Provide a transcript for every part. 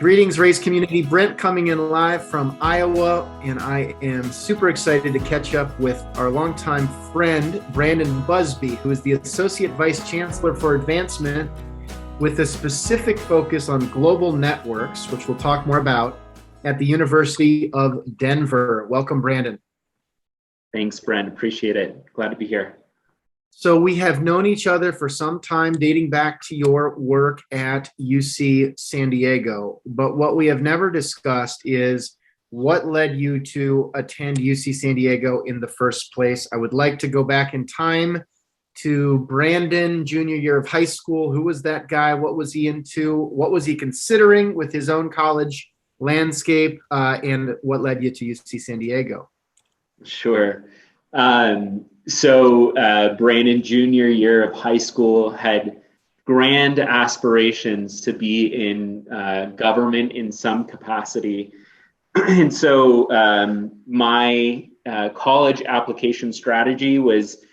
Greetings, race community. Brent coming in live from Iowa, and I am super excited to catch up with our longtime friend, Brandon Buzbee, who is the Associate Vice Chancellor for Advancement with a specific focus on global networks, which we'll talk more about, at the University of Denver. Welcome, Brandon. Thanks, Brent. Appreciate it. Glad to be here. So we have known each other for some time, dating back to your work at UC San Diego. But what we have never discussed is what led you to attend UC San Diego in the first place. I would like to go back in time to Brandon, junior year of high school. Who was that guy? What was he into? What was he considering with his own college landscape? And what led you to UC San Diego? Sure. Brandon, junior year of high school, had grand aspirations to be in government in some capacity. And so my college application strategy was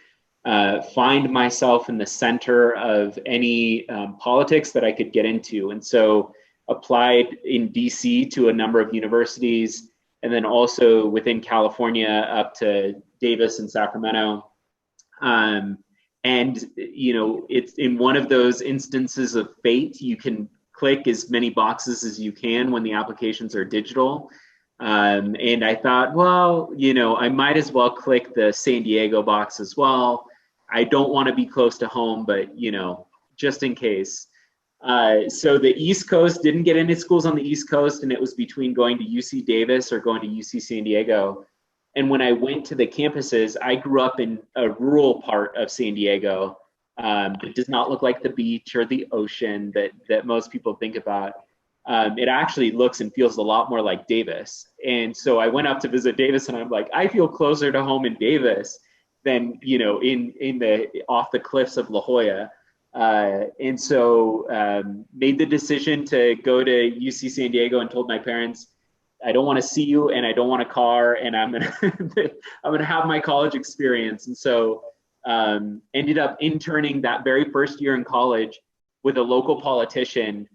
find myself in the center of any politics that I could get into. And so applied in DC to a number of universities, and then also within California up to Davis and Sacramento. It's in one of those instances of fate, you can click as many boxes as you can when the applications are digital. And I thought, well, I might as well click the San Diego box as well. I don't want to be close to home, but, just in case. So the East Coast, didn't get into schools on the East Coast, and it was between going to UC Davis or going to UC San Diego. And when I went to the campuses, I grew up in a rural part of San Diego. It does not look like the beach or the ocean that most people think about. It actually looks and feels a lot more like Davis. And so I went up to visit Davis, and I'm like, I feel closer to home in Davis than, in the off the cliffs of La Jolla. And so made the decision to go to UC San Diego and told my parents, I don't want to see you, and I don't want a car, and I'm gonna have my college experience. And so ended up interning that very first year in college with a local politician,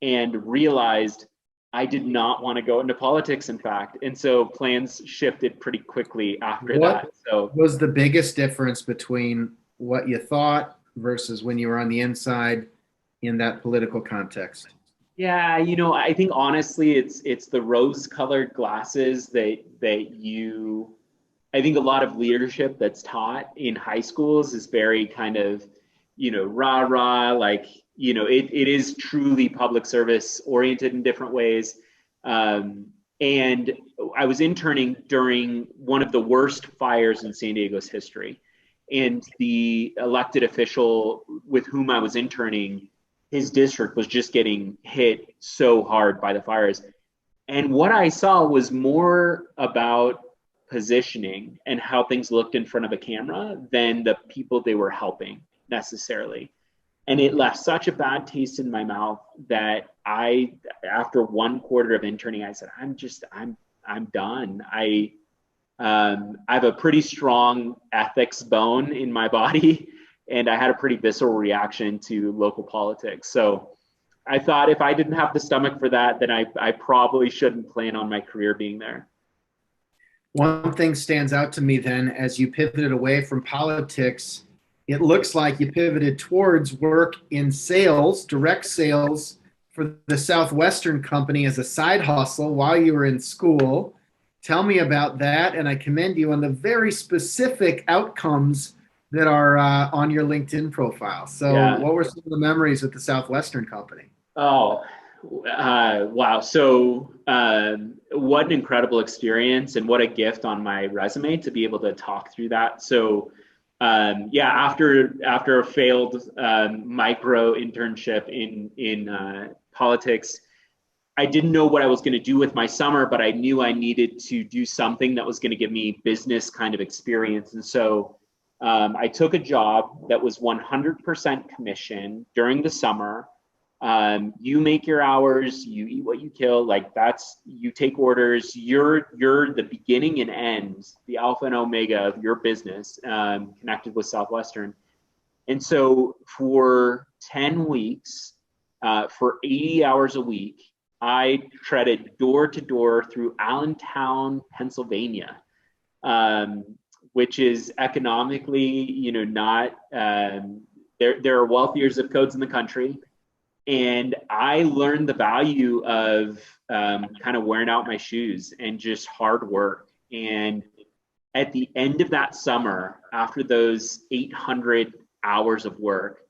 and realized I did not want to go into politics, in fact. And so plans shifted pretty quickly after that. So what was the biggest difference between what you thought versus when you were on the inside in that political context? Yeah, I think honestly, it's the rose-colored glasses I think a lot of leadership that's taught in high schools is very kind of, rah-rah, like, it is truly public service oriented in different ways. And I was interning during one of the worst fires in San Diego's history. And the elected official with whom I was interning, his district was just getting hit so hard by the fires. And what I saw was more about positioning and how things looked in front of a camera than the people they were helping necessarily. And it left such a bad taste in my mouth that after one quarter of interning, I said, I'm done. I have a pretty strong ethics bone in my body, and I had a pretty visceral reaction to local politics. So I thought if I didn't have the stomach for that, then I probably shouldn't plan on my career being there. One thing stands out to me then, as you pivoted away from politics, it looks like you pivoted towards work in sales, direct sales for the Southwestern company as a side hustle while you were in school. Tell me about that, and I commend you on the very specific outcomes that are on your LinkedIn profile. So yeah. What were some of the memories with the Southwestern company? Oh, wow. So what an incredible experience, and what a gift on my resume to be able to talk through that. So after a failed micro internship in politics, I didn't know what I was going to do with my summer, but I knew I needed to do something that was going to give me business kind of experience. And so I took a job that was 100% commission during the summer. You make your hours, you eat what you kill. Like you take orders. You're the beginning and end, the alpha and omega of your business, connected with Southwestern. And so for 10 weeks, for 80 hours a week, I treaded door to door through Allentown, Pennsylvania, um, which is economically, not, there are wealthier zip codes in the country. And I learned the value of kind of wearing out my shoes and just hard work. And at the end of that summer, after those 800 hours of work,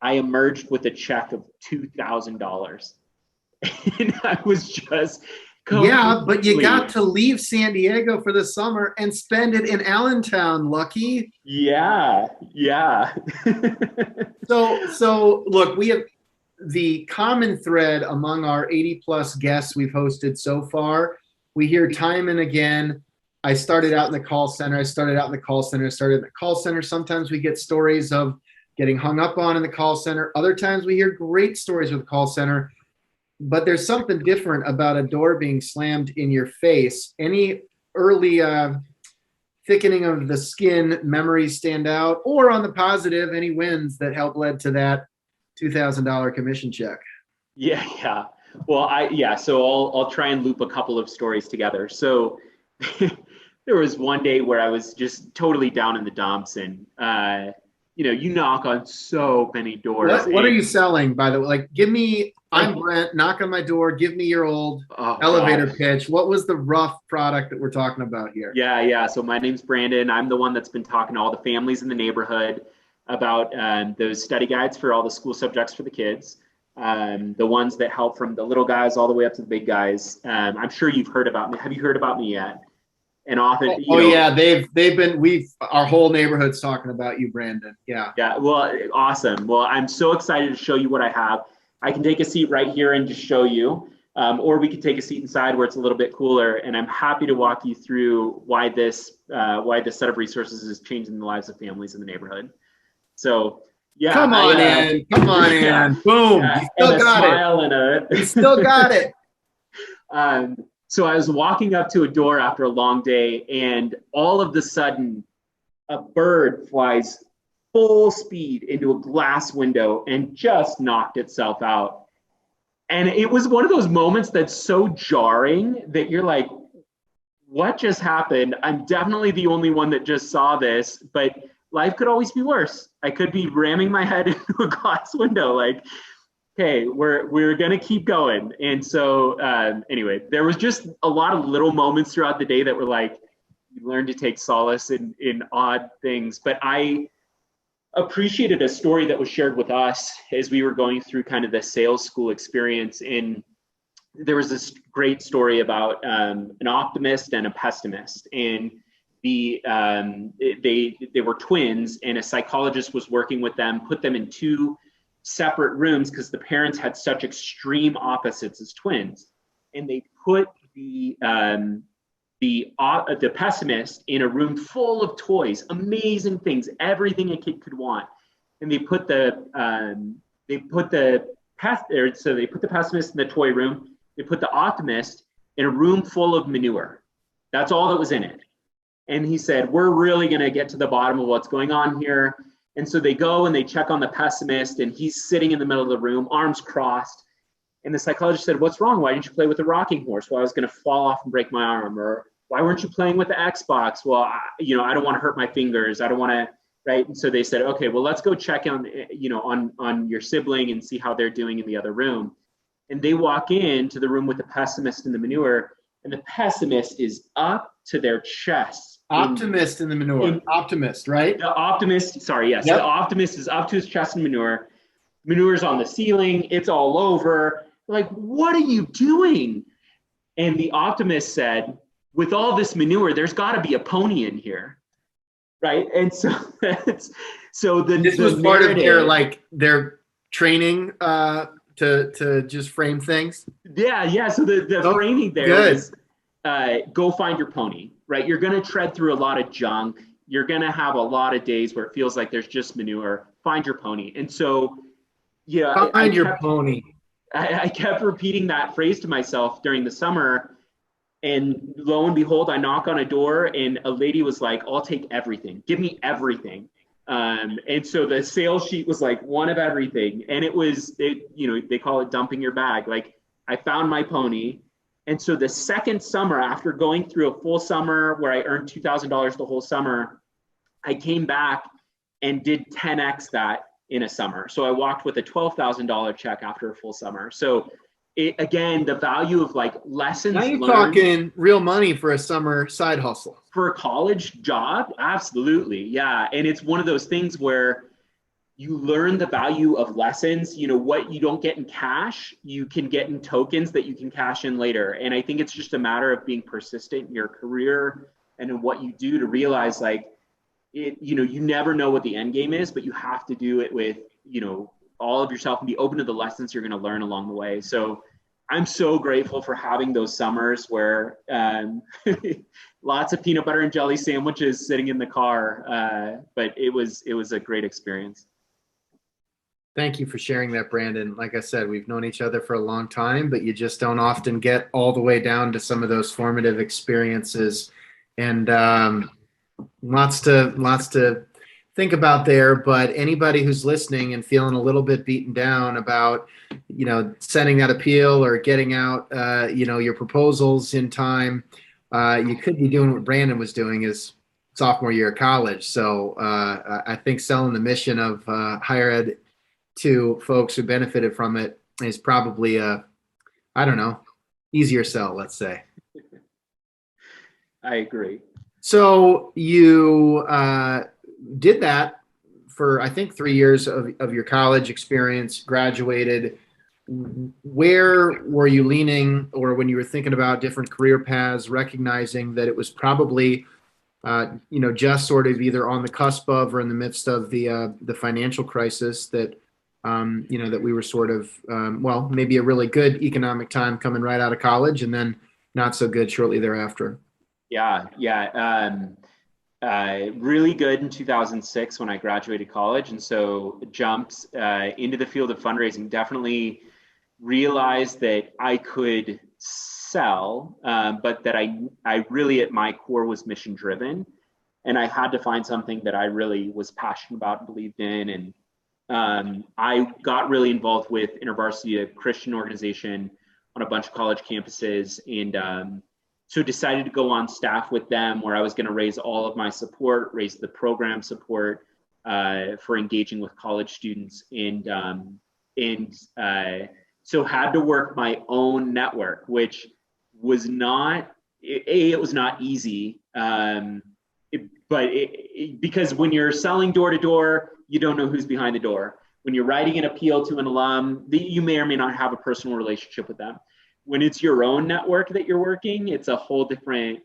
I emerged with a check of $2,000. And I was just Yeah, but you got completely, to leave San Diego for the summer and spend it in Allentown, Lucky. yeah, yeah. So look, we have the common thread among our 80 plus guests we've hosted so far. We hear time and again, I started out in the call center. I started out in the call center. I started in the call center. Sometimes we get stories of getting hung up on in the call center. Other times we hear great stories with the call center. But there's something different about a door being slammed in your face. Any early thickening of the skin memories stand out, or on the positive, any wins that helped led to that $2,000 commission check? Yeah, yeah. Well, so I'll try and loop a couple of stories together. So there was one day where I was just totally down in the dumps, and you knock on so many doors. What are And you selling, by the way? Like, give me, I'm Brent, knock on my door, give me your old oh elevator gosh. pitch. What was the rough product that we're talking about here? Yeah, yeah. So my name's Brandon. I'm the one that's been talking to all the families in the neighborhood about those study guides for all the school subjects for the kids. The ones that help from the little guys all the way up to the big guys. I'm sure you've heard about me. Have you heard about me yet? And often, Oh yeah, they've been our whole neighborhood's talking about you, Brandon. Yeah. yeah. Well, awesome. Well, I'm so excited to show you what I have. I can take a seat right here and just show you. Or we could take a seat inside where it's a little bit cooler. And I'm happy to walk you through why this set of resources is changing the lives of families in the neighborhood. So yeah, Come on in. Come on yeah, in. Boom. yeah, You and still a got it. smile and a. You still got it. So I was walking up to a door after a long day, and all of a sudden, a bird flies full speed into a glass window and just knocked itself out. And it was one of those moments that's so jarring that you're like, what just happened? I'm definitely the only one that just saw this, but life could always be worse. I could be ramming my head into a glass window. Like, okay, we're gonna keep going. And so anyway, there was just a lot of little moments throughout the day that were like, you learn to take solace in odd things. But I appreciated a story that was shared with us as we were going through kind of the sales school experience. And there was this great story about an optimist and a pessimist, and they were twins, and a psychologist was working with them, put them in two separate rooms because the parents had such extreme opposites as twins, and they put the pessimist in a room full of toys, amazing things, everything a kid could want, and they put the pessimist in the toy room. They put the optimist in a room full of manure. That's all that was in it. And he said, we're really going to get to the bottom of what's going on here. And so they go and they check on the pessimist, and he's sitting in the middle of the room, arms crossed. And the psychologist said, what's wrong? Why didn't you play with the rocking horse? Well, I was going to fall off and break my arm. Or why weren't you playing with the Xbox? Well, I don't want to hurt my fingers. I don't want to, right? And so they said, okay, well, let's go check on your sibling and see how they're doing in the other room. And they walk into the room with the pessimist and the manure, and the pessimist is up to their chest. Optimist in the manure. Optimist, right? The optimist, sorry, yes. Yep. The optimist is up to his chest in manure. Manure's on the ceiling. It's all over. Like, what are you doing? And the optimist said, with all this manure, there's got to be a pony in here. Right? And so this was part of their training to just frame things. Yeah. So the framing there is go find your pony, right? You're going to tread through a lot of junk. You're going to have a lot of days where it feels like there's just manure. Find your pony. And so, yeah. Find your pony. I kept repeating that phrase to myself during the summer. And lo and behold, I knock on a door, and a lady was like, I'll take everything. Give me everything. And so the sales sheet was like one of everything. And they call it dumping your bag. Like, I found my pony. And so the second summer, after going through a full summer where I earned $2,000 the whole summer, I came back and did 10x that in a summer. So I walked with a $12,000 check after a full summer. So again, the value of like lessons Now you're learned talking real money for a summer side hustle. for a college job. Absolutely. Yeah. And it's one of those things where you learn the value of lessons. You know, what you don't get in cash, you can get in tokens that you can cash in later. And I think it's just a matter of being persistent in your career and in what you do to realize like it, you know, you never know what the end game is, but you have to do it with, you know, all of yourself and be open to the lessons you're going to learn along the way. So I'm so grateful for having those summers where lots of peanut butter and jelly sandwiches sitting in the car. But it was a great experience. Thank you for sharing that, Brandon. Like I said, we've known each other for a long time, but you just don't often get all the way down to some of those formative experiences. And lots to think about there. But anybody who's listening and feeling a little bit beaten down about, you know, sending that appeal or getting out, you know, your proposals in time, you could be doing what Brandon was doing his sophomore year of college. So I think selling the mission of higher ed to folks who benefited from it is probably a, I don't know, easier sell, let's say. I agree. So you did that for, I think, 3 years of your college experience, graduated. Where were you leaning, or when you were thinking about different career paths, recognizing that it was probably, you know, just sort of either on the cusp of or in the midst of the financial crisis that, you know, that we were sort of, well, maybe a really good economic time coming right out of college and then not so good shortly thereafter? Yeah. Really good in 2006 when I graduated college. And so jumped into the field of fundraising, definitely realized that I could sell, but that I really at my core was mission driven. And I had to find something that I really was passionate about and believed in. And I got really involved with InterVarsity, a Christian organization on a bunch of college campuses. And so decided to go on staff with them, where I was going to raise all of my support, raise the program support for engaging with college students. So had to work my own network, which was not, it was not easy. Because when you're selling door to door, you don't know who's behind the door. When you're writing an appeal to an alum, you may or may not have a personal relationship with them. When it's your own network that you're working, it's a whole different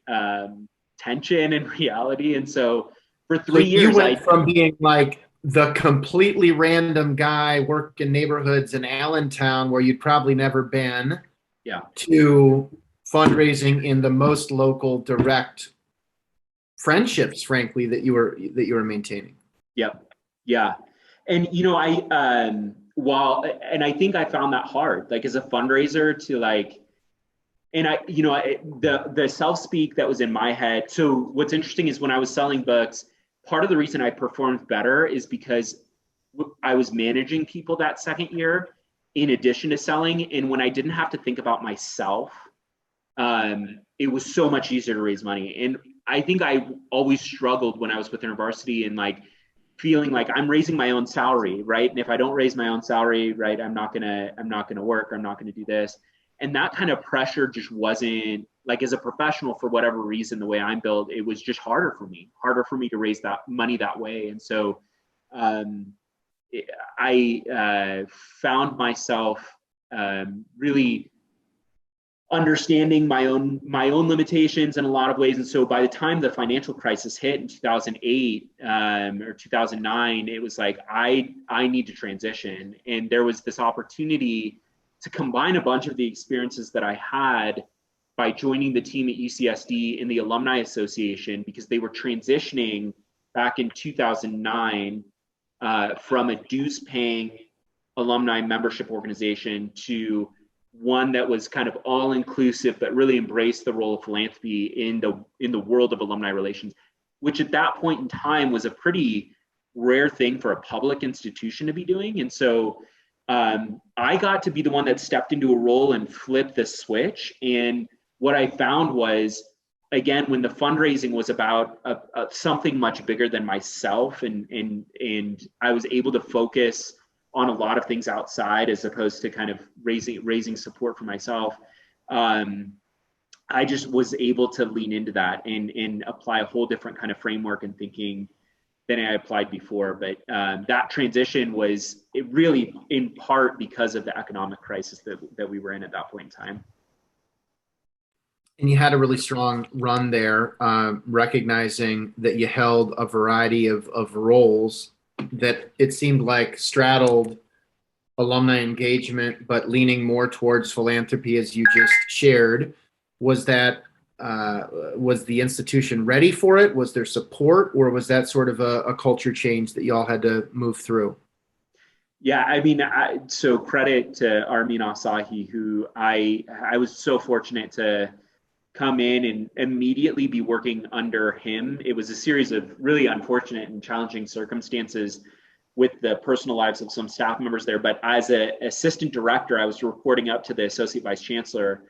tension and reality. And so for 3 years, you went from being like the completely random guy working neighborhoods in Allentown where you'd probably never been, yeah, to fundraising in the most local, direct friendships, frankly, that you were maintaining. Yep. Yeah. And, you know, and I think I found that hard, like as a fundraiser to like, and the self-speak that was in my head. So what's interesting is when I was selling books, part of the reason I performed better is because I was managing people that second year in addition to selling. And when I didn't have to think about myself, it was so much easier to raise money. And I think I always struggled when I was with InterVarsity and like feeling like I'm raising my own salary, right? And if I don't raise my own salary, right, I'm not gonna work, or I'm not gonna do this. And that kind of pressure just wasn't, like, as a professional, for whatever reason, the way I'm built, it was just harder for me to raise that money that way. And so I found myself really understanding my own limitations in a lot of ways. And so by the time the financial crisis hit in 2008 or 2009, it was like, I need to transition. And there was this opportunity to combine a bunch of the experiences that I had by joining the team at UCSD in the Alumni Association, because they were transitioning back in 2009 from a dues paying alumni membership organization to one that was kind of all inclusive, but really embraced the role of philanthropy in the world of alumni relations, which at that point in time was a pretty rare thing for a public institution to be doing. And so I got to be the one that stepped into a role and flipped the switch. And what I found was, again, when the fundraising was about something much bigger than myself, and I was able to focus on a lot of things outside as opposed to kind of raising support for myself. I just was able to lean into that and apply a whole different kind of framework and thinking than I applied before. But that transition was really in part because of the economic crisis that we were in at that point in time. And you had a really strong run there, recognizing that you held a variety of roles that it seemed like straddled alumni engagement, but leaning more towards philanthropy, as you just shared. Was that was the institution ready for it? Was there support, or was that sort of a culture change that you all had to move through? Yeah, I mean, so credit to Armin Asahi, who I was so fortunate to come in and immediately be working under him. It was a series of really unfortunate and challenging circumstances with the personal lives of some staff members there. But as an assistant director, I was reporting up to the associate vice chancellor.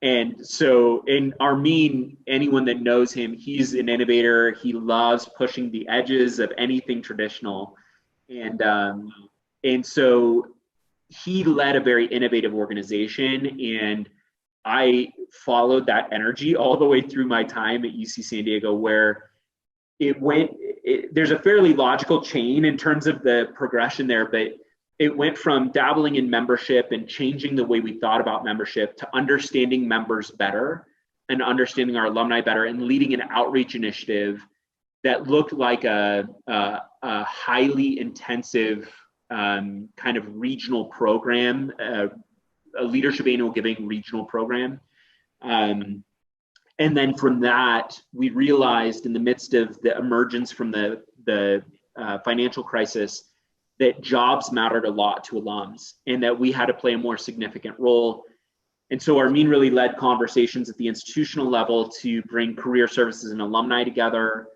And so in Armin, anyone that knows him, he's an innovator. He loves pushing the edges of anything traditional. And so he led a very innovative organization, and I followed that energy all the way through my time at UC San Diego, where there's a fairly logical chain in terms of the progression there, but it went from dabbling in membership and changing the way we thought about membership to understanding members better and understanding our alumni better and leading an outreach initiative that looked like a highly intensive kind of regional program, a leadership annual giving regional program. And then from that, we realized in the midst of the emergence from the financial crisis that jobs mattered a lot to alums and that we had to play a more significant role. And so Armin really led conversations at the institutional level to bring career services and alumni together.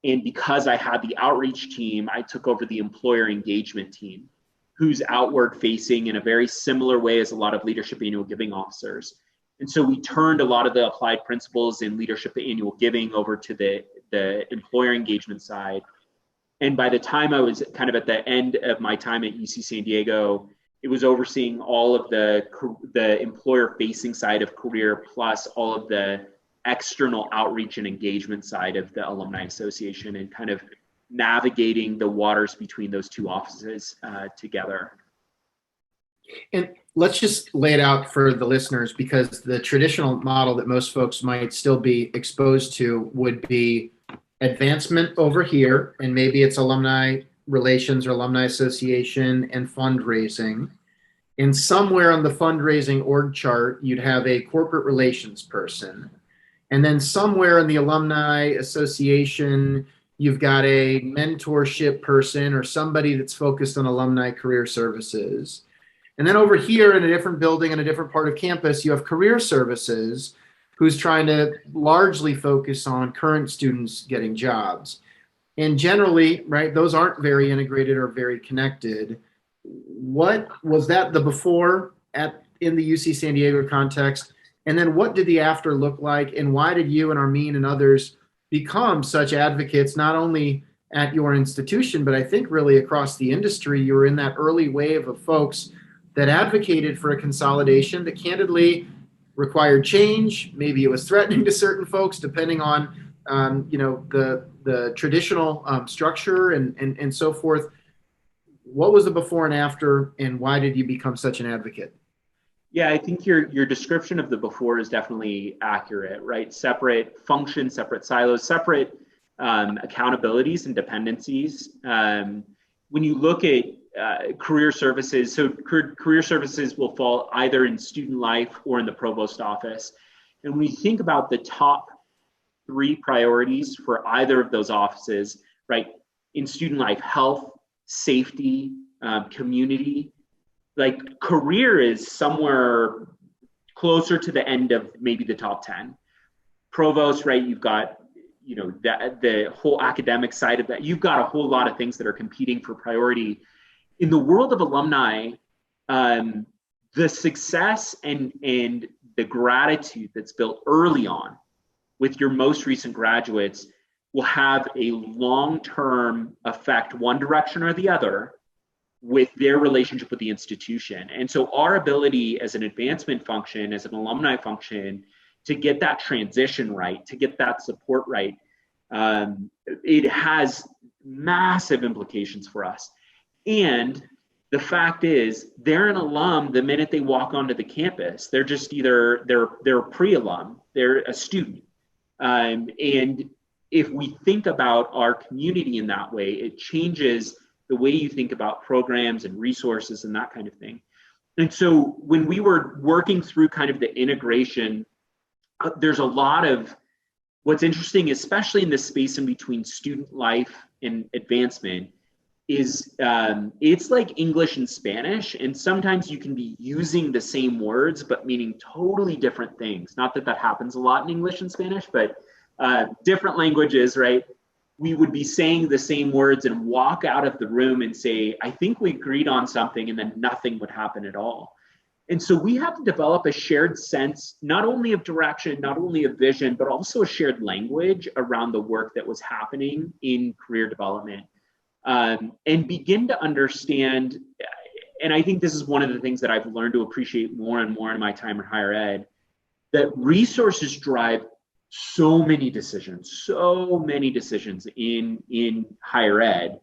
And because I had the outreach team, I took over the employer engagement team, who's outward facing in a very similar way as a lot of leadership annual giving officers. And so we turned a lot of the applied principles in leadership annual giving over to the employer engagement side. And by the time I was kind of at the end of my time at UC San Diego, it was overseeing all of the employer facing side of career, plus all of the external outreach and engagement side of the Alumni Association, and kind of navigating the waters between those two offices together. And let's just lay it out for the listeners, because the traditional model that most folks might still be exposed to would be advancement over here, and maybe it's alumni relations or alumni association and fundraising. And somewhere on the fundraising org chart, you'd have a corporate relations person. And then somewhere in the alumni association, you've got a mentorship person or somebody that's focused on alumni career services. And then over here in a different building in a different part of campus, you have career services, who's trying to largely focus on current students getting jobs. And generally, right, those aren't very integrated or very connected. What was that the before in the UC San Diego context? And then what did the after look like? And why did you and Armin and others become such advocates, not only at your institution, but I think really across the industry? You were in that early wave of folks that advocated for a consolidation that candidly required change. Maybe it was threatening to certain folks, depending on the traditional structure and so forth. What was the before and after, and why did you become such an advocate? Yeah, I think your description of the before is definitely accurate, right? Separate functions, separate silos, separate accountabilities and dependencies. When you look at career services, so career services will fall either in student life or in the provost office. And when you think about the top 3 priorities for either of those offices, right? In student life, health, safety, community, like career is somewhere closer to the end of maybe the top 10. Provost, right? You've got, the whole academic side of that. You've got a whole lot of things that are competing for priority. In the world of alumni, um, the success and the gratitude that's built early on with your most recent graduates will have a long-term effect, one direction or the other, with their relationship with the institution. And so our ability as an advancement function, as an alumni function, to get that transition right, to get that support right, it has massive implications for us. And the fact is, they're an alum the minute they walk onto the campus. They're just either they're a pre-alum, they're a student. And if we think about our community in that way, it changes the way you think about programs and resources and that kind of thing. And so when we were working through kind of the integration, there's a lot of what's interesting, especially in this space in between student life and advancement, is it's like English and Spanish, and sometimes you can be using the same words but meaning totally different things. Not that that happens a lot in English and Spanish, but different languages, right? We would be saying the same words and walk out of the room and say, I think we agreed on something, and then nothing would happen at all. And so we have to develop a shared sense, not only of direction, not only of vision, but also a shared language around the work that was happening in career development. And begin to understand, and I think this is one of the things that I've learned to appreciate more and more in my time in higher ed, that resources drive so many decisions in higher ed.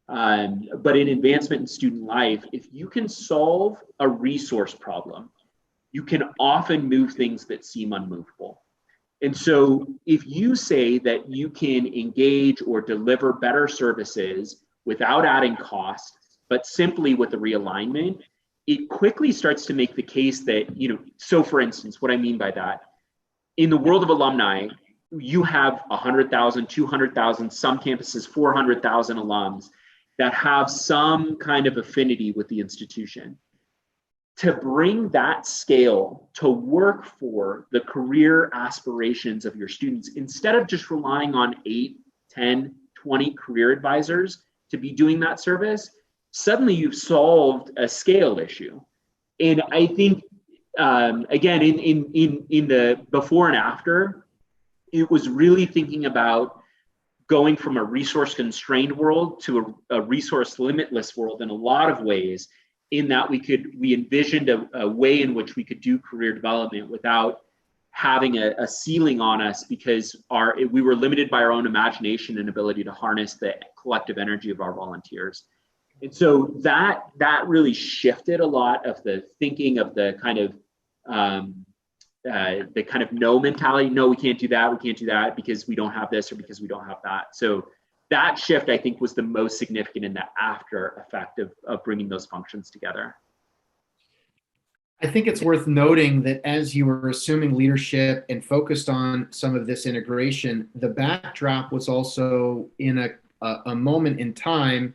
But in advancement in student life, if you can solve a resource problem, you can often move things that seem unmovable. And so if you say that you can engage or deliver better services without adding cost, but simply with a realignment, it quickly starts to make the case that, so for instance, what I mean by that, in the world of alumni, you have 100,000, 200,000, some campuses, 400,000 alums that have some kind of affinity with the institution. To bring that scale to work for the career aspirations of your students, instead of just relying on 8, 10, 20 career advisors to be doing that service, suddenly you've solved a scale issue. And I think, again, in the before and after, it was really thinking about going from a resource constrained world to a resource limitless world in a lot of ways, in that we envisioned a way in which we could do career development without having a ceiling on us, because we were limited by our own imagination and ability to harness the collective energy of our volunteers. And so that really shifted a lot of the thinking of the kind of no mentality. No, we can't do that because we don't have this or because we don't have that. So that shift, I think, was the most significant in the after effect of bringing those functions together. I think it's worth noting that as you were assuming leadership and focused on some of this integration, the backdrop was also in a moment in time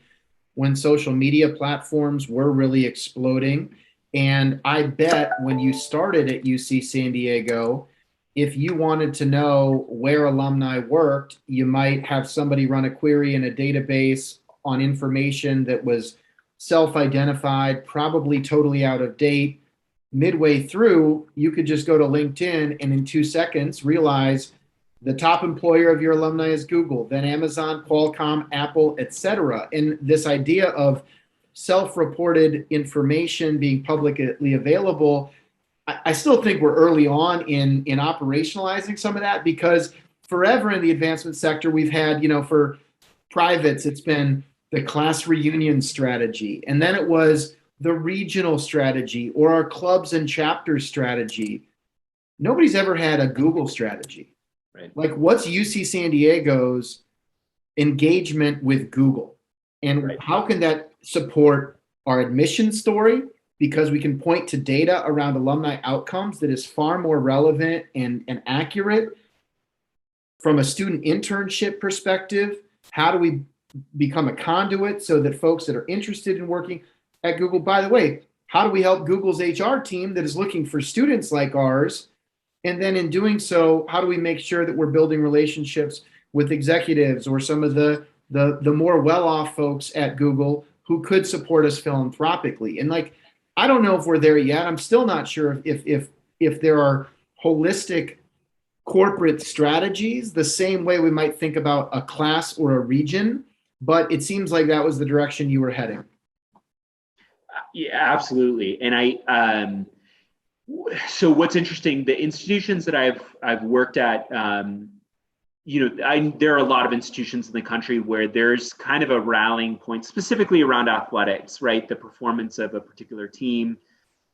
when social media platforms were really exploding. And I bet when you started at UC San Diego, if you wanted to know where alumni worked, you might have somebody run a query in a database on information that was self-identified, probably totally out of date. Midway through, you could just go to LinkedIn and in 2 seconds realize the top employer of your alumni is Google, then Amazon, Qualcomm, Apple, etc. And this idea of self-reported information being publicly available, I still think we're early on in operationalizing some of that, because forever in the advancement sector, we've had, for privates, it's been the class reunion strategy. And then it was the regional strategy or our clubs and chapters strategy. Nobody's ever had a Google strategy. Right. Like, what's UC San Diego's engagement with Google? And right. How can that support our admission story? Because we can point to data around alumni outcomes that is far more relevant and accurate. From a student internship perspective, how do we become a conduit so that folks that are interested in working at Google, by the way, how do we help Google's HR team that is looking for students like ours? And then in doing so, how do we make sure that we're building relationships with executives or some of the more well-off folks at Google who could support us philanthropically? And I don't know if we're there yet. I'm still not sure if there are holistic corporate strategies the same way we might think about a class or a region, but it seems like that was the direction you were heading. Yeah, absolutely. And so what's interesting, the institutions that I've worked at, there are a lot of institutions in the country where there's kind of a rallying point, specifically around athletics, right? The performance of a particular team.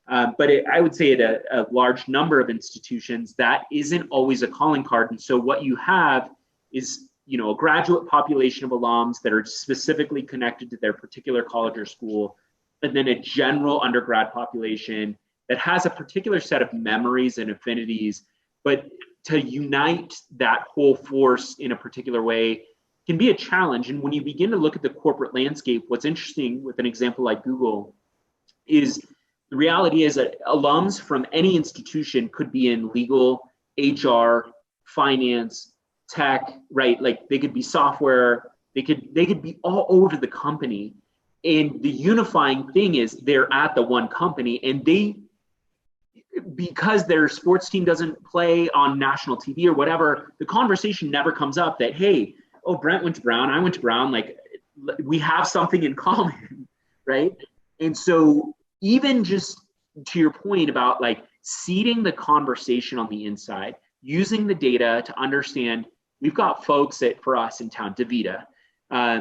But I would say at a large number of institutions, that isn't always a calling card. And so what you have is, a graduate population of alums that are specifically connected to their particular college or school, and then a general undergrad population that has a particular set of memories and affinities, but to unite that whole force in a particular way can be a challenge. And when you begin to look at the corporate landscape, what's interesting with an example like Google is the reality is that alums from any institution could be in legal, HR, finance, tech, right? Like they could be software, they could be all over the company. And the unifying thing is they're at the one company, and because their sports team doesn't play on national TV or whatever, the conversation never comes up that, hey, oh, Brent went to Brown, I went to Brown, like we have something in common, right? And so even just to your point about like seeding the conversation on the inside, using the data to understand, we've got folks for us in town, DaVita,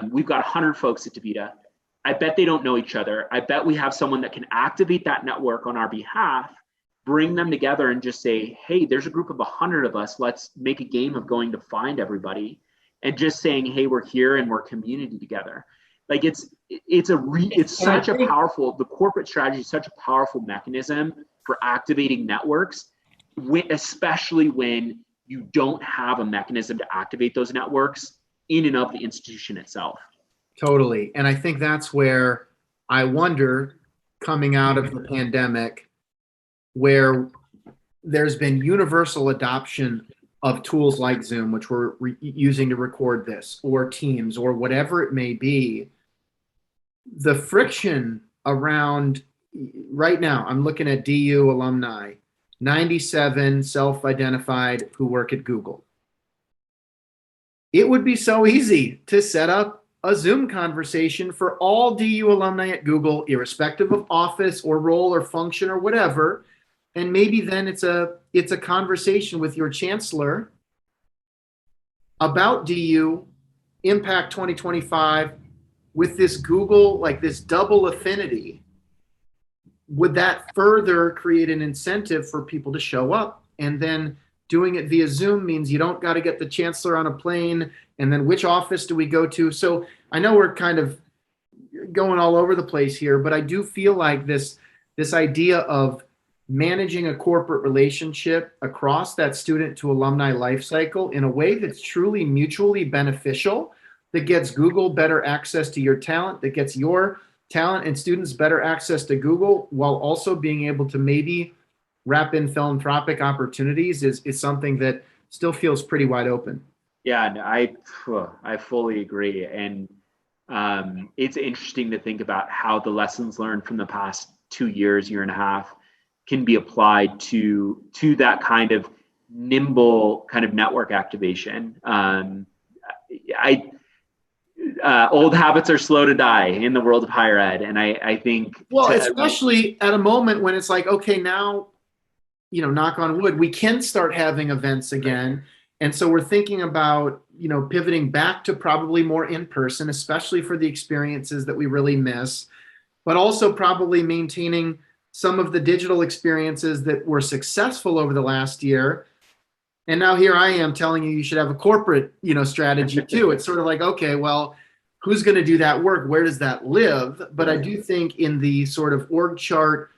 we've got 100 folks at DaVita. I bet they don't know each other. I bet we have someone that can activate that network on our behalf, bring them together and just say, hey, there's a group of 100 of us. Let's make a game of going to find everybody and just saying, hey, we're here and we're community together. Like it's such a powerful, the corporate strategy is such a powerful mechanism for activating networks, especially when you don't have a mechanism to activate those networks in and of the institution itself. Totally. And I think that's where I wonder, coming out of the pandemic, where there's been universal adoption of tools like Zoom, which we're using to record this, or Teams, or whatever it may be, the friction around, right now, I'm looking at DU alumni, 97 self-identified who work at Google. It would be so easy to set up a Zoom conversation for all DU alumni at Google, irrespective of office or role or function or whatever. And maybe then it's a conversation with your chancellor about DU Impact 2025 with this Google, like this double affinity. Would that further create an incentive for people to show up? And then doing it via Zoom means you don't got to get the chancellor on a plane. And then which office do we go to? So I know we're kind of going all over the place here, but I do feel like this idea of managing a corporate relationship across that student to alumni life cycle in a way that's truly mutually beneficial, that gets Google better access to your talent, that gets your talent and students better access to Google, while also being able to maybe wrap in philanthropic opportunities is something that still feels pretty wide open. Yeah, I fully agree. And it's interesting to think about how the lessons learned from the past 2 years, year and a half, can be applied to that kind of nimble kind of network activation. Old habits are slow to die in the world of higher ed. And I think... Well, especially at a moment when it's like, okay, now, knock on wood, we can start having events again. And so we're thinking about, pivoting back to probably more in person, especially for the experiences that we really miss, but also probably maintaining some of the digital experiences that were successful over the last year. And now here I am telling you should have a corporate, strategy too. It's sort of like, okay, well, who's going to do that work? Where does that live? But I do think in the sort of org chart,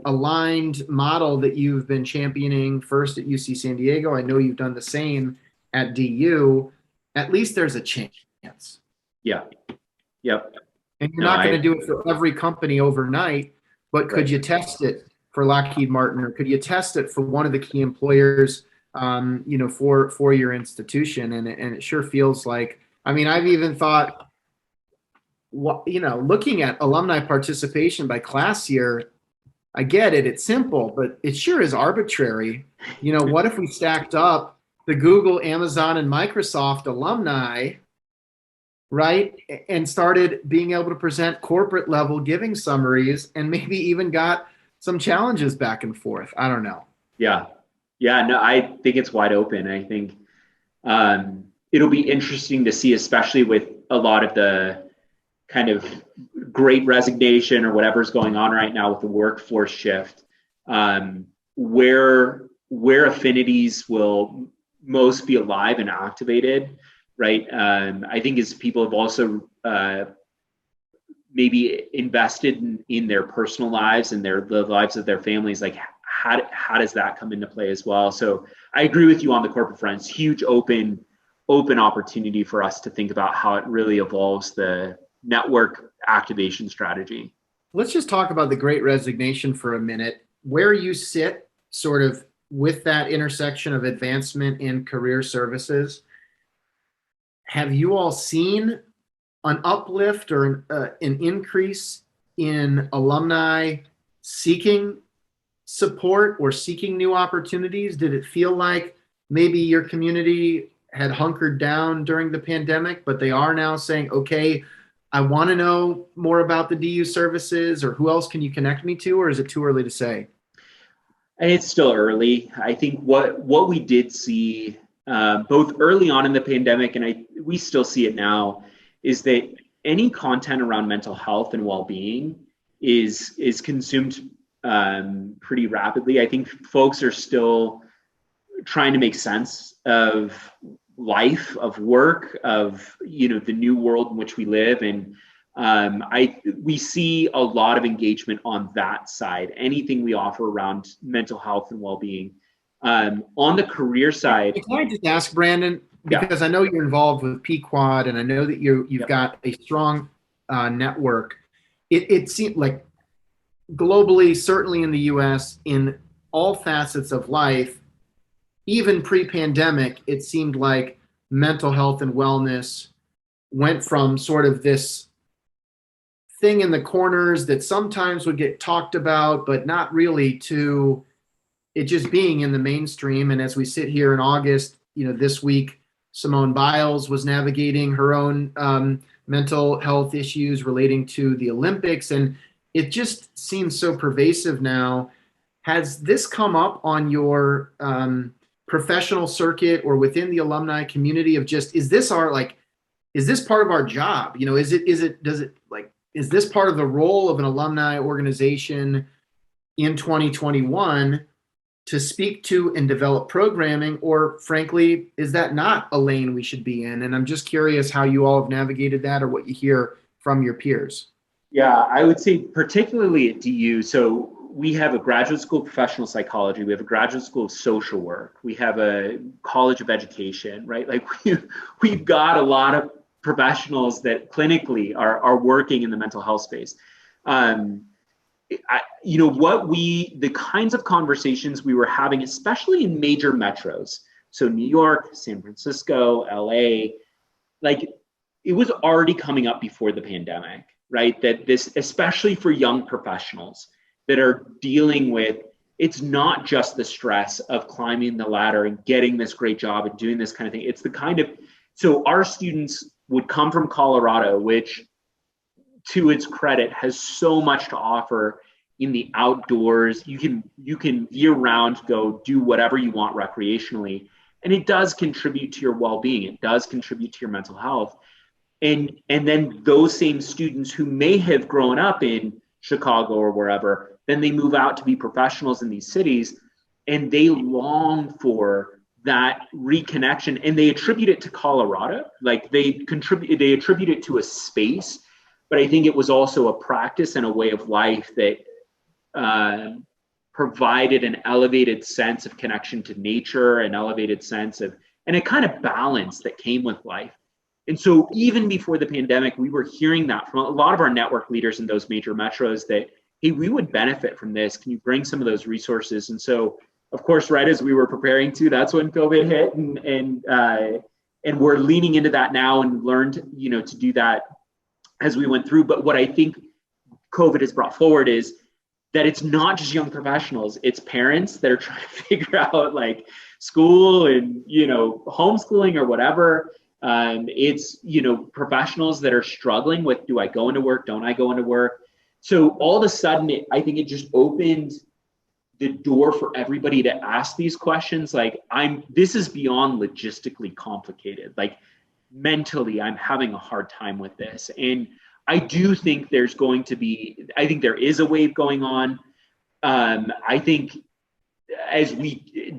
aligned model that you've been championing first at UC San Diego, I know you've done the same at DU, at least there's a chance. Yeah. Yep. And you're not going to do it for every company overnight, but could you test it for Lockheed Martin, or could you test it for one of the key employers, for your institution? And it sure feels like, I've even thought, looking at alumni participation by class year, I get it. It's simple, but it sure is arbitrary. What if we stacked up the Google, Amazon, and Microsoft alumni, right? And started being able to present corporate level giving summaries and maybe even got some challenges back and forth. I don't know. Yeah. Yeah. No, I think it's wide open. I think it'll be interesting to see, especially with a lot of the kind of great resignation or whatever's going on right now with the workforce shift, where affinities will most be alive and activated, right? I think as people have also maybe invested in their personal lives and the lives of their families, like how does that come into play as well? So I agree with you on the corporate front. It's huge open opportunity for us to think about how it really evolves the network activation strategy. Let's just talk about the great resignation for a minute. Where you sit sort of with that intersection of advancement in career services, have you all seen an uplift or an increase in alumni seeking support or seeking new opportunities? Did it feel like maybe your community had hunkered down during the pandemic, but they are now saying, okay, I want to know more about the DU services, or who else can you connect me to, or is it too early to say? It's still early. I think what we did see both early on in the pandemic, and we still see it now, is that any content around mental health and well-being is consumed pretty rapidly. I think folks are still trying to make sense of life, of work, of the new world in which we live, and we see a lot of engagement on that side. Anything we offer around mental health and well-being. On the career side, can I just ask, Brandon, yeah, because I know you're involved with Pequod, and I know that you've yeah, got a strong network. It seemed like globally, certainly in the U.S., in all facets of life, even pre-pandemic, it seemed like mental health and wellness went from sort of this thing in the corners that sometimes would get talked about, but not really, to it just being in the mainstream. And as we sit here in August, this week, Simone Biles was navigating her own mental health issues relating to the Olympics. And it just seems so pervasive now. Has this come up on your professional circuit or within the alumni community of just, is this part of our job? Is this part of the role of an alumni organization in 2021 to speak to and develop programming, or frankly, is that not a lane we should be in? And I'm just curious how you all have navigated that, or what you hear from your peers. Yeah, I would say particularly at DU. So we have a graduate school of professional psychology. We have a graduate school of social work. We have a college of education, right? Like we've got a lot of professionals that clinically are working in the mental health space. The kinds of conversations we were having, especially in major metros, so New York, San Francisco, LA, like it was already coming up before the pandemic, right? That this, especially for young professionals that are dealing with, it's not just the stress of climbing the ladder and getting this great job and doing this kind of thing. It's the kind of, so our students would come from Colorado, which to its credit has so much to offer in the outdoors. You can year round go do whatever you want recreationally, and it does contribute to your well-being. It does contribute to your mental health. And then those same students who may have grown up in Chicago or wherever, then they move out to be professionals in these cities, and they long for that reconnection, and they attribute it to Colorado. Like they attribute it to a space, but I think it was also a practice and a way of life that provided an elevated sense of connection to nature, an elevated sense of, and a kind of balance that came with life. And so even before the pandemic, we were hearing that from a lot of our network leaders in those major metros that, hey, we would benefit from this. Can you bring some of those resources? And so, of course, right as we were preparing to, that's when COVID hit, and we're leaning into that now and learned, to do that as we went through. But what I think COVID has brought forward is that it's not just young professionals, it's parents that are trying to figure out like school and, you know, homeschooling or whatever. It's, you know, professionals that are struggling with, do I go into work? Don't I go into work? So all of a sudden, I think it just opened the door for everybody to ask these questions. Like, this is beyond logistically complicated. Like, mentally, I'm having a hard time with this. And I do think I think there is a wave going on. I think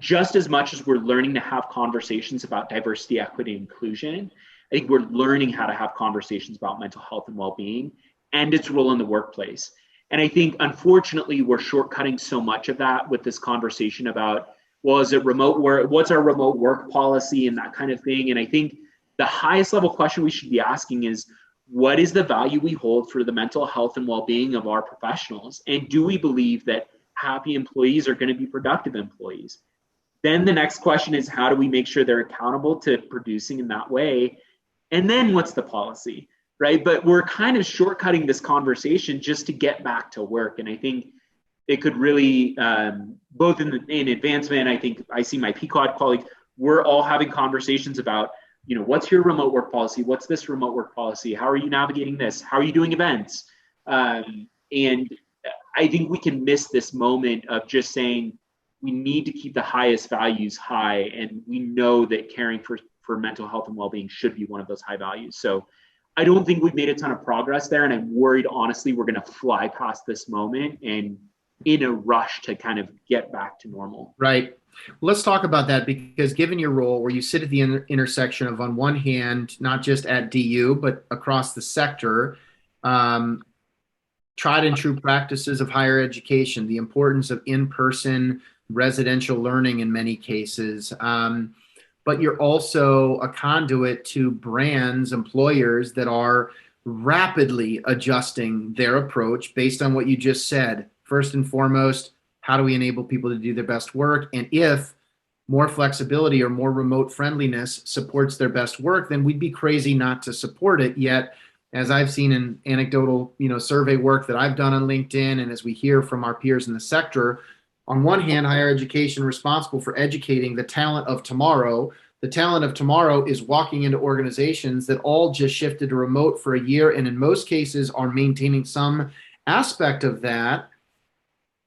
just as much as we're learning to have conversations about diversity, equity, and inclusion, I think we're learning how to have conversations about mental health and well-being and its role in the workplace. And I think, unfortunately, we're shortcutting so much of that with this conversation about, well, is it remote work? What's our remote work policy and that kind of thing? And I think the highest level question we should be asking is, what is the value we hold for the mental health and well-being of our professionals? And do we believe that happy employees are going to be productive employees? Then the next question is, how do we make sure they're accountable to producing in that way? And then what's the policy, right? But we're kind of shortcutting this conversation just to get back to work. And I think it could really, both in advancement, I think I see my PQuad colleagues, we're all having conversations about, you know, what's your remote work policy? What's this remote work policy? How are you navigating this? How are you doing events? And I think we can miss this moment of just saying we need to keep the highest values high. And we know that caring for mental health and well-being should be one of those high values. So I don't think we've made a ton of progress there. And I'm worried, honestly, we're going to fly past this moment and in a rush to kind of get back to normal. Right. Let's talk about that, because given your role where you sit at the intersection of, on one hand, not just at DU, but across the sector, tried and true practices of higher education, the importance of in-person residential learning in many cases. But you're also a conduit to brands, employers that are rapidly adjusting their approach based on what you just said. First and foremost, how do we enable people to do their best work? And if more flexibility or more remote friendliness supports their best work, then we'd be crazy not to support it. Yet, as I've seen in anecdotal, survey work that I've done on LinkedIn, and as we hear from our peers in the sector, on one hand, higher education responsible for educating the talent of tomorrow. The talent of tomorrow is walking into organizations that all just shifted to remote for a year, and in most cases are maintaining some aspect of that.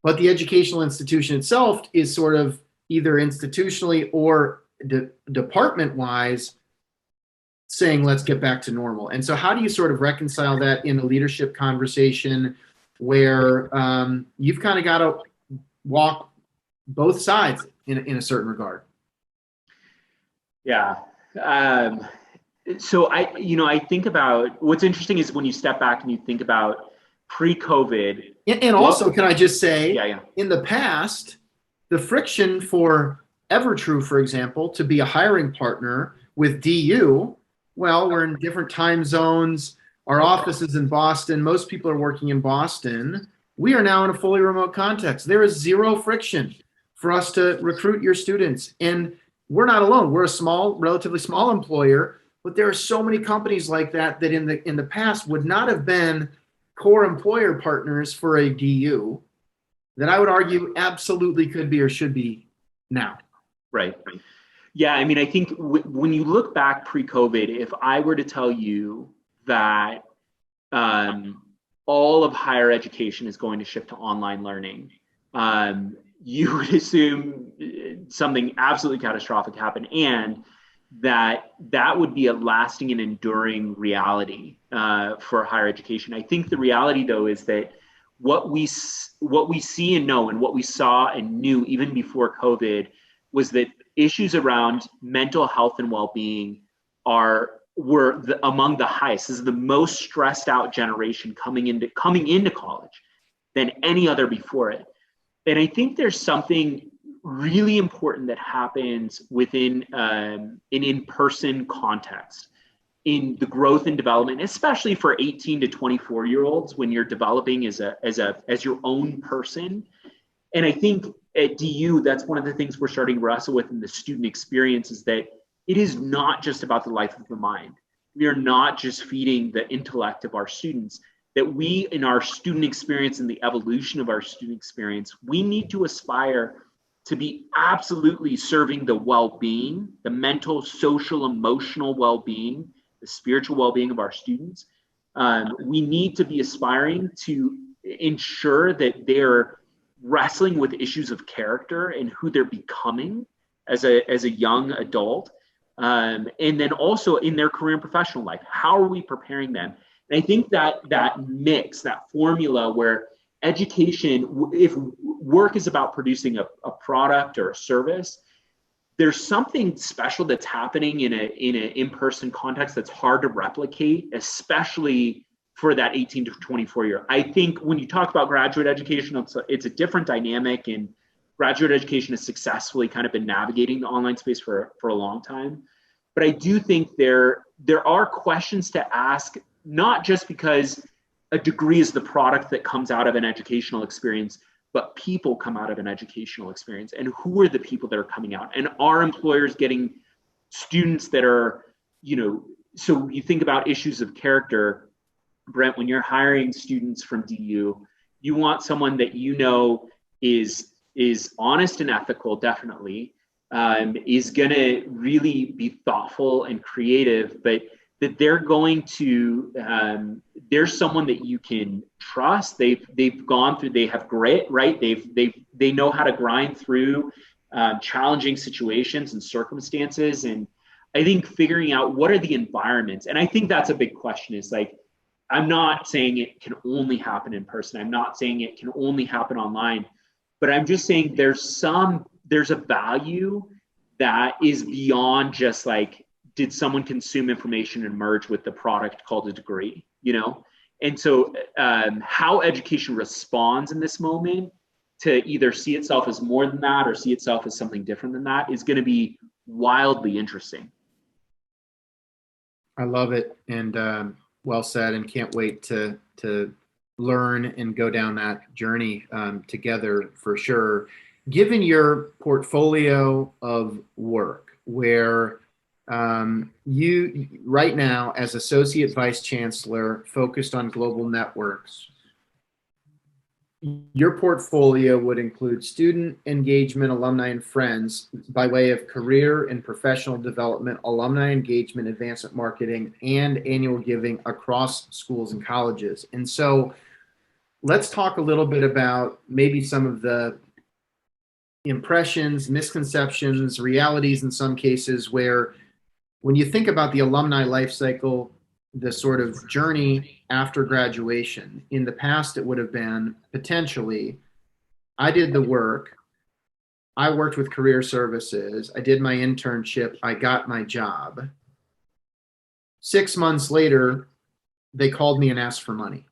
But the educational institution itself is sort of either institutionally or department-wise saying, let's get back to normal. And so how do you sort of reconcile that in a leadership conversation where you've kind of got to walk both sides in a certain regard? Yeah. So I think about, what's interesting is when you step back and you think about pre-COVID. And also, can I just say, yeah. In the past, the friction for Evertrue, for example, to be a hiring partner with DU, well, we're in different time zones. Our office is in Boston. Most people are working in Boston. We are now in a fully remote context. There is zero friction for us to recruit your students. And we're not alone. We're a relatively small employer, but there are so many companies like that in the past would not have been core employer partners for a DU that I would argue absolutely could be or should be now. Right. Yeah. I mean, I think when you look back pre-COVID, if I were to tell you that all of higher education is going to shift to online learning, you would assume something absolutely catastrophic happened, and that would be a lasting and enduring reality for higher education. I think the reality, though, is that what we see and know, and what we saw and knew even before COVID, was that issues around mental health and well-being were among the highest. This is the most stressed out generation coming into college than any other before it. And I think there's something really important that happens within an in-person context in the growth and development, especially for 18 to 24-year-olds when you're developing as your own person. And I think at DU, that's one of the things we're starting to wrestle with in the student experience, is that it is not just about the life of the mind. We are not just feeding the intellect of our students. that we, in our student experience and the evolution of our student experience, we need to aspire to be absolutely serving the well-being, the mental, social, emotional well-being, the spiritual well-being of our students. We need to be aspiring to ensure that they're wrestling with issues of character and who they're becoming as a young adult. And then also in their career and professional life, how are we preparing them? And I think that mix, that formula where education, if work is about producing a product or a service, there's something special that's happening in an in-person context that's hard to replicate, especially for that 18 to 24 year. I think when you talk about graduate education, it's a different dynamic, and graduate education has successfully kind of been navigating the online space for a long time. But I do think there are questions to ask, not just because a degree is the product that comes out of an educational experience, but people come out of an educational experience. And who are the people that are coming out? And are employers getting students that are, so you think about issues of character, Brent, when you're hiring students from DU, you want someone that is honest and ethical, definitely, is going to really be thoughtful and creative, but that they're going to, there's someone that you can trust. They've gone through, they have grit, right? They know how to grind through challenging situations and circumstances. And I think figuring out what are the environments, and I think that's a big question, is like, I'm not saying it can only happen in person. I'm not saying it can only happen online, but I'm just saying there's a value that is beyond just like, did someone consume information and merge with the product called a degree, And so how education responds in this moment to either see itself as more than that or see itself as something different than that is going to be wildly interesting. I love it, and well said, and can't wait to learn and go down that journey together for sure. Given your portfolio of work, where you right now as Associate Vice Chancellor focused on global networks, your portfolio would include student engagement, alumni and friends by way of career and professional development, alumni engagement, advancement marketing, and annual giving across schools and colleges. And so let's talk a little bit about maybe some of the impressions, misconceptions, realities in some cases, where when you think about the alumni life cycle, the sort of journey after graduation, in the past it would have been potentially, I did the work, I worked with career services, I did my internship, I got my job. 6 months later, they called me and asked for money.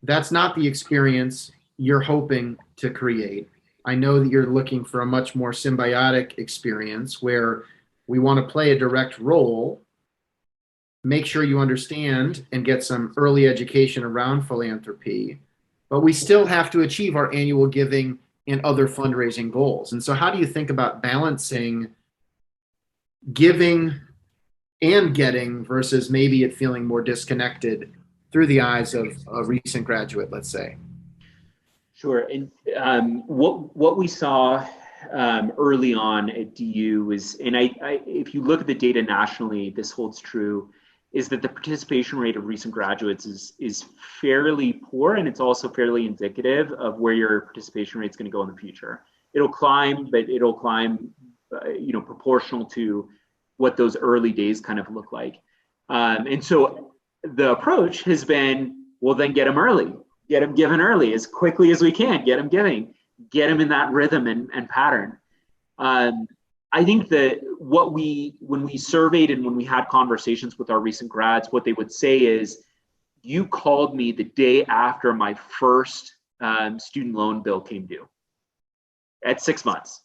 That's not the experience you're hoping to create. I know that you're looking for a much more symbiotic experience where we want to play a direct role, make sure you understand and get some early education around philanthropy, but we still have to achieve our annual giving and other fundraising goals. And so how do you think about balancing giving and getting versus maybe it feeling more disconnected through the eyes of a recent graduate, let's say? Sure. And what we saw early on at DU is, and if you look at the data nationally, this holds true, is that the participation rate of recent graduates is fairly poor, and it's also fairly indicative of where your participation rate is going to go in the future. It'll climb, but it'll climb, proportional to what those early days kind of look like. And so the approach has been, well, then get them early, get them given early as quickly as we can, get them giving, get them in that rhythm and pattern. I think that when we surveyed and when we had conversations with our recent grads, what they would say is, you called me the day after my first student loan bill came due at 6 months,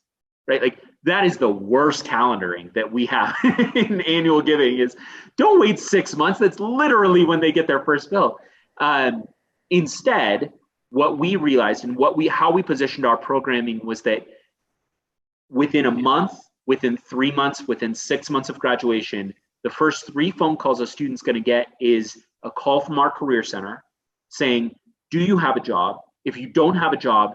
right? Like, that is the worst calendaring that we have in annual giving, is don't wait 6 months. That's literally when they get their first bill. Instead, what we realized and how we positioned our programming was that within a month, within 3 months, within 6 months of graduation, the first 3 phone calls a student's going to get is a call from our career center saying, do you have a job? If you don't have a job,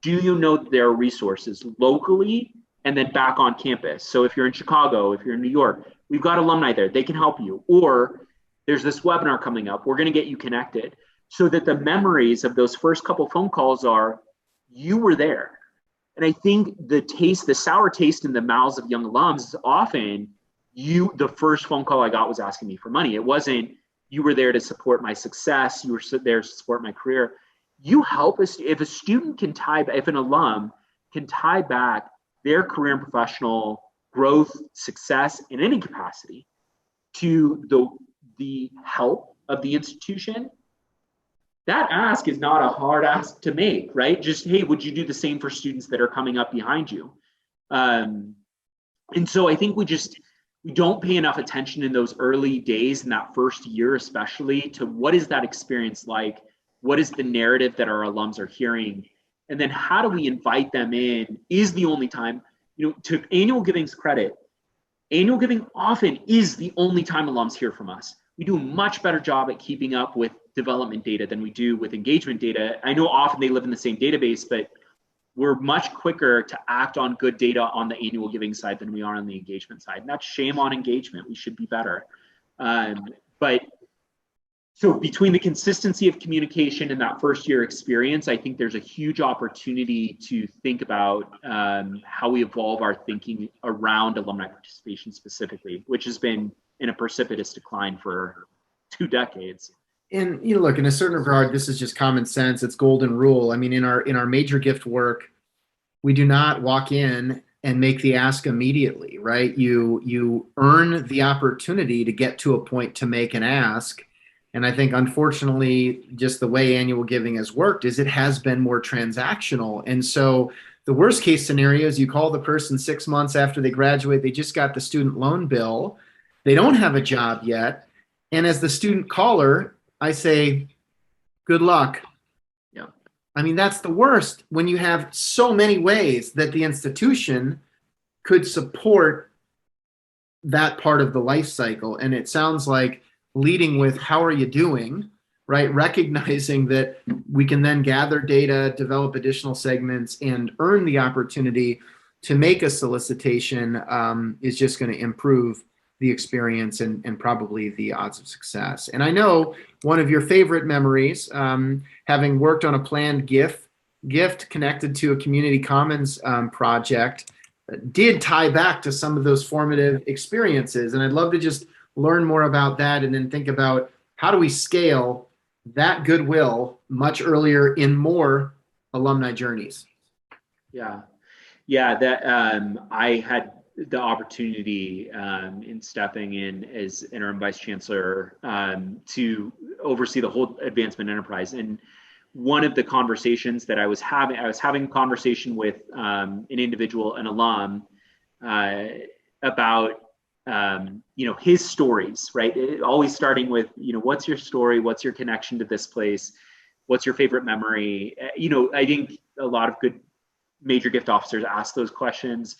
do you know that there are resources locally and then back on campus? So if you're in Chicago, if you're in New York, we've got alumni there, they can help you. Or there's this webinar coming up, we're going to get you connected. So that the memories of those first couple phone calls are, you were there. And I think the sour taste in the mouths of young alums is often, the first phone call I got was asking me for money. It wasn't, you were there to support my success, you were there to support my career. You help us. If a student can if an alum can tie back their career and professional growth, success in any capacity to the help of the institution, that ask is not a hard ask to make, right? Just, hey, would you do the same for students that are coming up behind you? And so I think we don't pay enough attention in those early days, in that first year especially, to what is that experience like? What is the narrative that our alums are hearing? And then how do we invite them in is the only time, to annual giving's credit, annual giving often is the only time alums hear from us. We do a much better job at keeping up with development data than we do with engagement data. I know often they live in the same database, but we're much quicker to act on good data on the annual giving side than we are on the engagement side. And that's shame on engagement. We should be better. But so between the consistency of communication and that first year experience, I think there's a huge opportunity to think about how we evolve our thinking around alumni participation specifically, which has been in a precipitous decline for 2 decades. And look, in a certain regard, this is just common sense. It's golden rule. I mean, in our major gift work, we do not walk in and make the ask immediately, right? You earn the opportunity to get to a point to make an ask. And I think, unfortunately, just the way annual giving has worked is it has been more transactional. And so the worst case scenario is you call the person 6 months after they graduate, they just got the student loan bill, they don't have a job yet. And as the student caller, I say, good luck. Yeah. I mean, that's the worst when you have so many ways that the institution could support that part of the life cycle. And it sounds like leading with, how are you doing, right? Recognizing that we can then gather data, develop additional segments, and earn the opportunity to make a solicitation is just going to improve the experience and probably the odds of success. And I know one of your favorite memories, having worked on a planned gift connected to a community commons project, did tie back to some of those formative experiences. And I'd love to just learn more about that and then think about how do we scale that goodwill much earlier in more alumni journeys. Yeah, that I had the opportunity in stepping in as interim vice chancellor to oversee the whole advancement enterprise. And one of the conversations that I was having a conversation with an individual, an alum, about his stories, right? Always starting with, what's your story? What's your connection to this place? What's your favorite memory? I think a lot of good major gift officers ask those questions.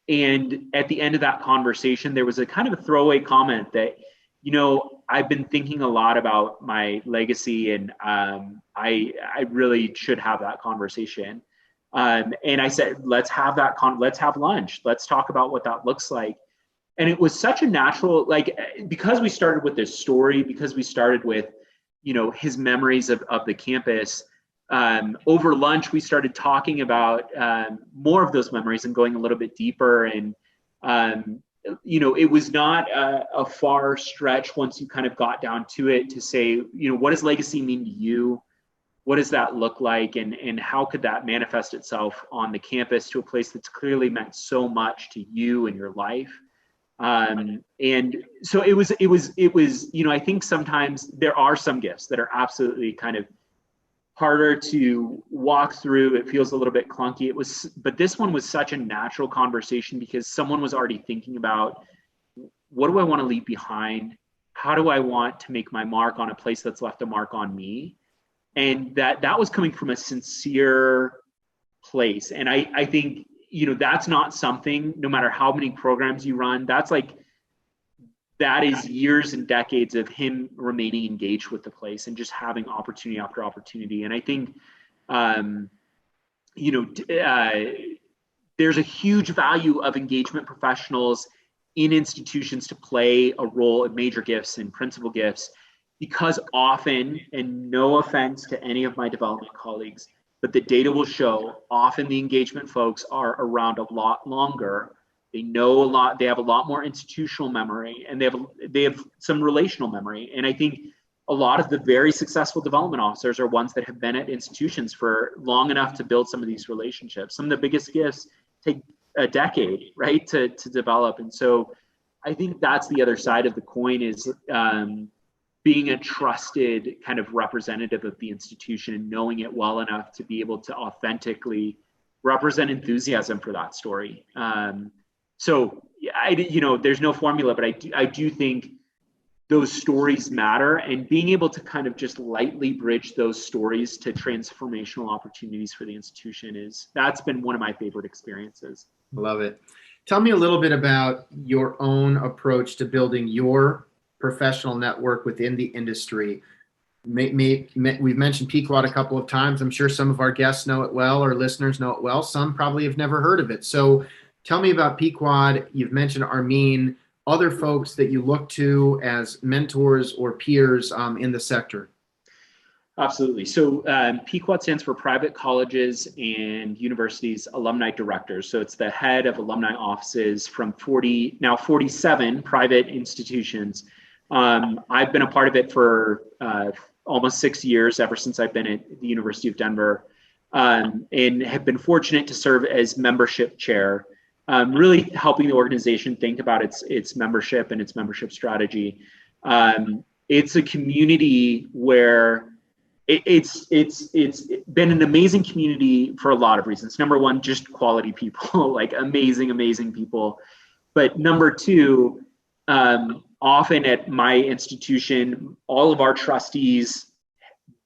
And at the end of that conversation, there was a kind of a throwaway comment that, I've been thinking a lot about my legacy, and I really should have that conversation. And I said, let's have lunch. Let's talk about what that looks like. And it was such a natural, because we started with this story, because we started with, his memories of the campus, over lunch, we started talking about more of those memories and going a little bit deeper. And, it was not a far stretch once you kind of got down to it to say, what does legacy mean to you? What does that look like? And how could that manifest itself on the campus to a place that's clearly meant so much to you and your life? And so it was, I think sometimes there are some gifts that are absolutely kind of harder to walk through. It feels a little bit clunky. But this one was such a natural conversation because someone was already thinking about, what do I want to leave behind? How do I want to make my mark on a place that's left a mark on me? And that was coming from a sincere place. And I think, that's not something, no matter how many programs you run, that's that is years and decades of him remaining engaged with the place and just having opportunity after opportunity. And I think, there's a huge value of engagement professionals in institutions to play a role in major gifts and principal gifts, because often, and no offense to any of my development colleagues, but the data will show often the engagement folks are around a lot longer. They know a lot, they have a lot more institutional memory, and they have some relational memory. And I think a lot of the very successful development officers are ones that have been at institutions for long enough to build some of these relationships. Some of the biggest gifts take a decade, right, to develop. And so I think that's the other side of the coin, is being a trusted kind of representative of the institution and knowing it well enough to be able to authentically represent enthusiasm for that story. So there's no formula, but I do think those stories matter, and being able to kind of just lightly bridge those stories to transformational opportunities for the institution that's been one of my favorite experiences. Love it. Tell me a little bit about your own approach to building your professional network within the industry. We've mentioned Pequot a couple of times. I'm sure some of our guests know it well, or listeners know it well. Some probably have never heard of it. So tell me about Pequot. You've mentioned Armin, other folks that you look to as mentors or peers in the sector. Absolutely. So Pequot stands for Private Colleges and Universities Alumni Directors. So it's the head of alumni offices from 47 private institutions. I've been a part of it for almost 6 years, ever since I've been at the University of Denver, and have been fortunate to serve as membership chair, really helping the organization think about its membership and its membership strategy. It's a community where it's been an amazing community for a lot of reasons. Number one, just quality people, like amazing people. But number two, often at my institution, all of our trustees,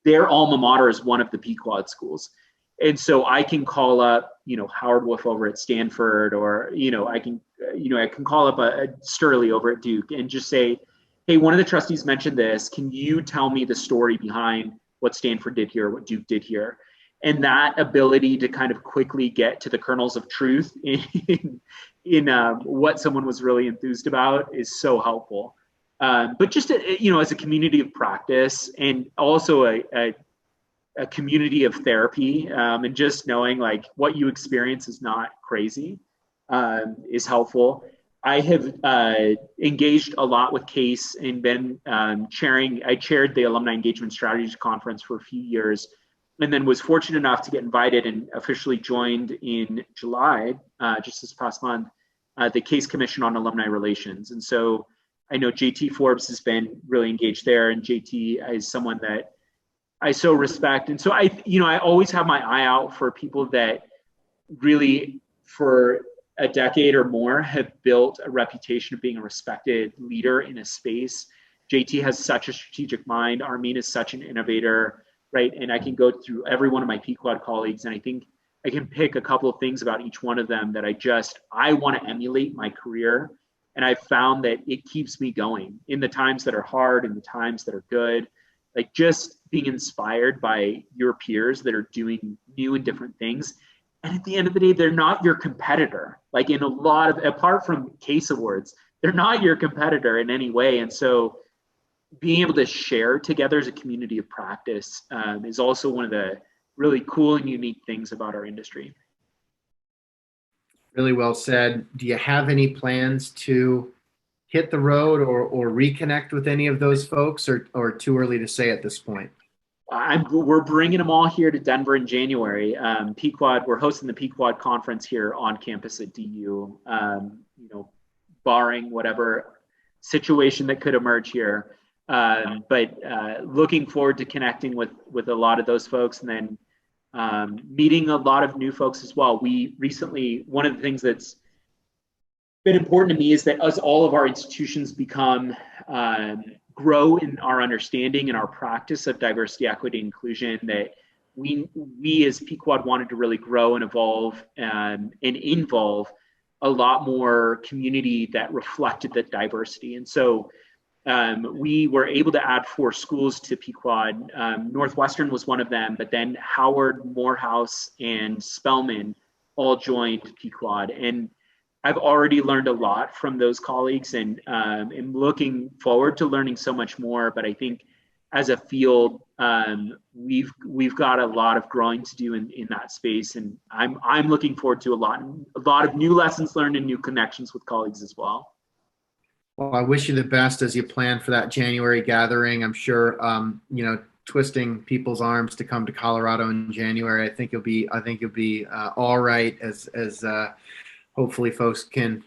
their alma mater is one of the Pequot schools. And so I can call up, Howard Wolf over at Stanford, or, I can call up a Sturley over at Duke and just say, hey, one of the trustees mentioned this. Can you tell me the story behind what Stanford did here, what Duke did here? And that ability to kind of quickly get to the kernels of truth in what someone was really enthused about is so helpful. But just, as a community of practice, and also a community of therapy, and just knowing like what you experience is not crazy, is helpful. I have engaged a lot with CASE and been I chaired the Alumni Engagement Strategies Conference for a few years, and then was fortunate enough to get invited and officially joined in July, just this past month, the CASE Commission on Alumni Relations. And so I know JT Forbes has been really engaged there, and JT is someone that I so respect. And so I always have my eye out for people that really, for a decade or more, have built a reputation of being a respected leader in a space. JT has such a strategic mind. Armin is such an innovator, right? And I can go through every one of my Pequot colleagues, and I think I can pick a couple of things about each one of them that I want to emulate my career. And I've found that it keeps me going in the times that are hard and the times that are good. Like just being inspired by your peers that are doing new and different things. And at the end of the day, they're not your competitor. Like in a lot of, apart from CASE awards, they're not your competitor in any way. And so being able to share together as a community of practice is also one of the really cool and unique things about our industry. Really well said. Do you have any plans to hit the road or reconnect with any of those folks, or too early to say at this point? We're bringing them all here to Denver in January. Pequot, we're hosting the Pequot conference here on campus at DU, barring whatever situation that could emerge here. But looking forward to connecting with a lot of those folks, and then meeting a lot of new folks as well. We recently, one of the things that's been important to me is that as all of our institutions grow in our understanding and our practice of diversity, equity, inclusion, that we as Pequot wanted to really grow and evolve and involve a lot more community that reflected the diversity. And so we were able to add 4 schools to Pequod. Northwestern was one of them, but then Howard, Morehouse, and Spelman all joined Pequod. And I've already learned a lot from those colleagues, and am looking forward to learning so much more. But I think as a field, we've got a lot of growing to do in that space, and I'm looking forward to a lot of new lessons learned and new connections with colleagues as well. Well, I wish you the best as you plan for that January gathering. I'm sure, twisting people's arms to come to Colorado in January. I think you'll be all right as hopefully folks can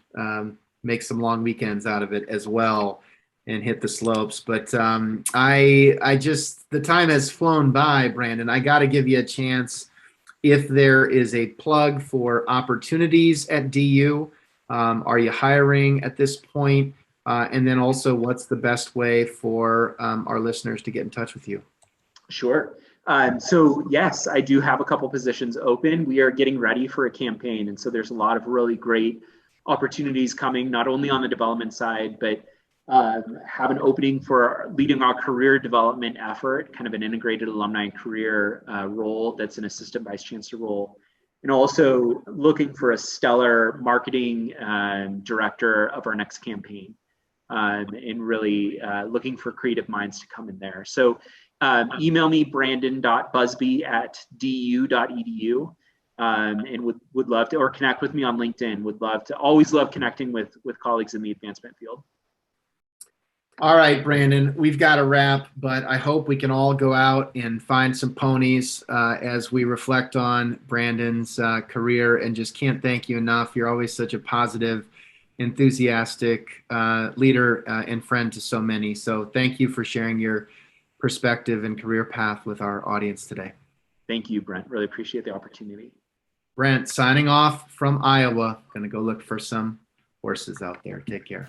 make some long weekends out of it as well and hit the slopes. But the time has flown by, Brandon. I got to give you a chance. If there is a plug for opportunities at DU, are you hiring at this point? And then also, what's the best way for our listeners to get in touch with you? Sure. So yes, I do have a couple positions open. We are getting ready for a campaign. And so there's a lot of really great opportunities coming, not only on the development side, but have an opening for leading our career development effort, kind of an integrated alumni career role that's an assistant vice chancellor role. And also looking for a stellar marketing director of our next campaign. And really looking for creative minds to come in there. So email me, brandon.buzbee@du.edu, and would love to, or connect with me on LinkedIn. Always love connecting with colleagues in the advancement field. All right, Brandon, we've got to wrap, but I hope we can all go out and find some ponies as we reflect on Brandon's career, and just can't thank you enough. You're always such a positive, enthusiastic leader and friend to so many. So thank you for sharing your perspective and career path with our audience today. Thank you, Brent. Really appreciate the opportunity. Brent, signing off from Iowa. Going to go look for some horses out there. Take care.